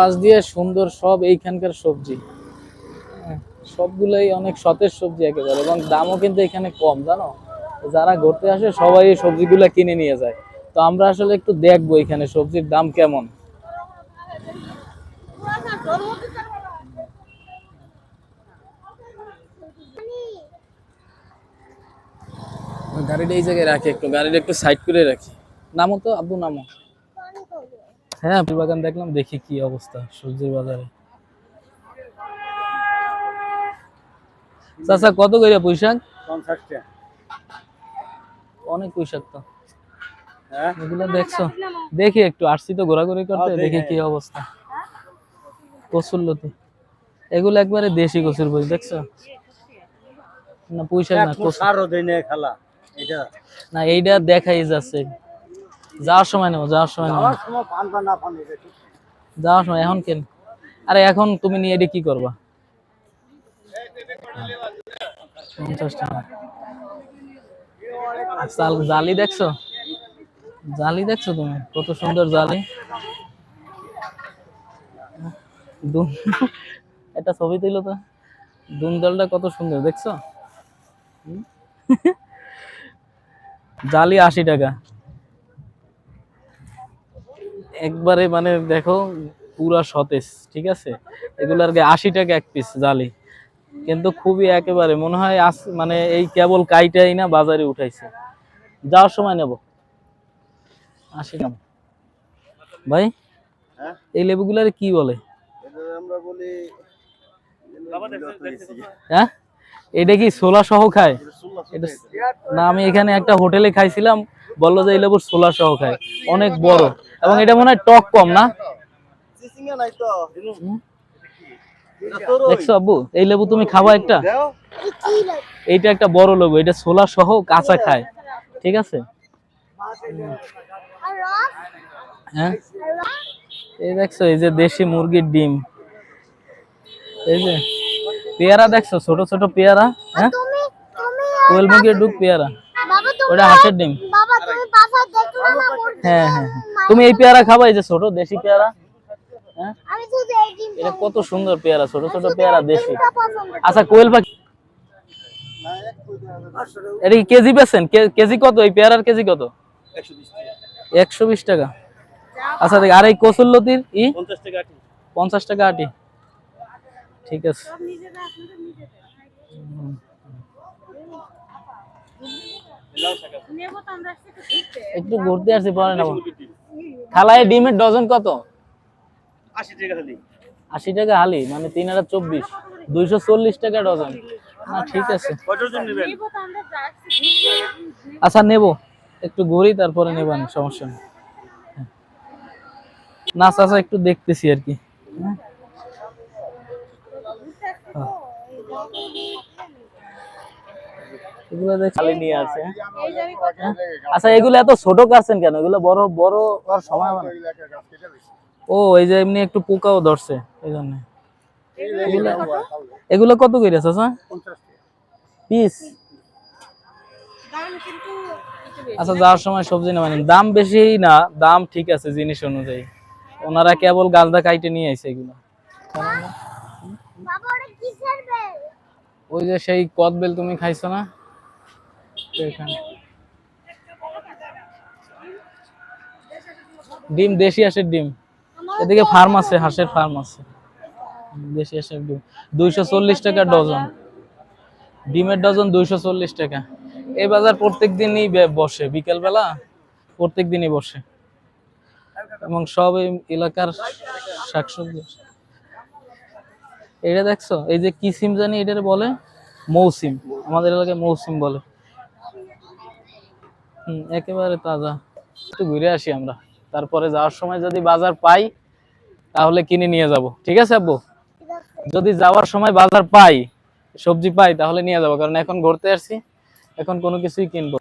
পাশ দিয়ে সুন্দর সব এইখানকার সবজি, সবগুলোই অনেক সতেজ সবজি একেবারে, এবং দামও কিন্তু এখানে কম জানো। যারা ঘুরতে আসে সবাই এই সবজিগুলা কিনে নিয়ে যায়। তো আমরা আসলে একটু দেখবো এখানে সবজির দাম কেমন। গাড়িটা এই জায়গায় রাখি, একটু গাড়িটা একটু সাইড করে রাখি। নামো তো আব্বু, নামো। হ্যাঁ, আপেল বাগান দেখলাম, দেখি কি অবস্থা সবজির বাজারে। চাচা কত করে পুঁই শাক? 50 টাকা। অনেক পুঁই শাক তো। হ্যাঁ, এগুলো দেখছো? দেখি একটু, আসছি তো ঘোরাঘুরি করতে, দেখি কি অবস্থা। কচুরলতি, এগুলো একবারে দেশি কচুর বই, দেখছো না? পুঁই শাক না, না এইটা দেখাই যাচ্ছে। যাওয়ার সময় নেবো, যাওয়ার সময় নেবো, যাওয়ার সময়। এখন কেন? আরে এখন তুমি নিয়ে এটা কি করবা? 50 টাকা। জালি দেখছো? জালি দেখছো তুমি? কত সুন্দর জালি। একটা ছবি তুলো তো, দুনদলটা কত সুন্দর, দেখছো? জালি 80 টাকা একবারে, মানে দেখো পুরা সতেজ, ঠিক আছে। এগুলার 80 টাকা এক পিস জালি, কিন্তু খুবই একেবারে মনে হয় মানে এই কেবল কাইটাই না বাজারে উঠাইছে। যাওয়ার সময় নেব। 80 টাকা ভাই। এই লেবুগুলার কি বলে? হ্যাঁ, এটা কি ছোলা সহ খায়? এটা না, আমি এখানে একটা হোটেলে খাইছিলাম, বললো যে এই লেবুর ছোলা সহ খায়, অনেক বড়, এবং এটা মনে হয় টক কম না। দেখছো আব্বু, এই লেবু তুমি খাবা একটা? এইটা একটা বড় লেবু, এটা ছোলা সহ কাঁচা খায়, ঠিক আছে। হ্যাঁ, এই দেখছো, এই যে দেশি মুরগির ডিম, এই যে পেয়ারা দেখছো, ছোট ছোট পেয়ারা। হ্যাঁ, কোয়েল মুরগির ডুক পেয়ারা, ওটা হাঁসের ডিম। হ্যাঁ হ্যাঁ, তুমি এই পেয়ারা খাবা, এই যে ছোট দেশি পেয়ারা। হ্যাঁ, এটা কত সুন্দর পেয়ারা, ছোট ছোট পেয়ারা দেশি। আচ্ছা, কোয়েল পাখি এটা কি কেজি বেচেন? কেজি কত এই পেয়ারার? কেজি কত? 120 টাকা। আচ্ছা দেখ, আর এই কচুরলতির 50 টাকা আটি, ঠিক আছে। একটু ঘুরতে আসছি, পরে নেবো। খালায় ডিমের ডজন কত? 80 টাকা হালি, মানে 3 আর 24, 240 টাকা ডজন। না ঠিক আছে, আচ্ছা নেবো, একটু ঘুরি তারপরে নেবানি, সমস্যা নেই। না চাচা, একটু দেখতেছি আর কি। এগুলো খালি নিয়ে আসে। আচ্ছা, এগুলো এত ছোট কাটছেন কেন? এগুলো বড় বড় আর সময় হবে না। ও, এই যে এমনি একটু পোকাও ধরছে এই জন্য। এগুলো কত করে চাচা পিস? আচ্ছা, যাওয়ার সময় সবজি নেবেন, দাম বেশি না, দাম ঠিক আছে জিনিস অনুযায়ী। ওনারা কেবল গাছদা কাইটে নিয়ে আইছে এগুলো। ওই যে সেই কদবেল তুমি খাইছো না? ডিম, দেশি হাঁসের ডিম, এদিকে ফার্ম আছে, হাঁসের ফার্ম আছে। দেশি হাঁসের ডিম 240 টাকা ডজন, ডিমের ডজন 240 টাকা। এই বাজার প্রত্যেক দিনই বসে, বিকেল বেলা প্রত্যেক দিনই বসে, এবং সব এই এলাকার শাকসবজি। এটা দেখছো, এই যে কি সিম জানি এটার বলে, মৌসিম, আমাদের এলাকায় মৌসিম বলে। একেবারে তাজা। একটু ঘুরে আসি আমরা, তারপরে যাওয়ার সময় যদি বাজার পাই তাহলে কিনে নিয়ে যাব, ঠিক আছে আব্বু? যদি যাওয়ার সময় বাজার পাই, সবজি পাই, তাহলে নিয়ে যাবো, কারণ এখন ঘুরতে আসছি, এখন কোনো কিছুই কিনবো।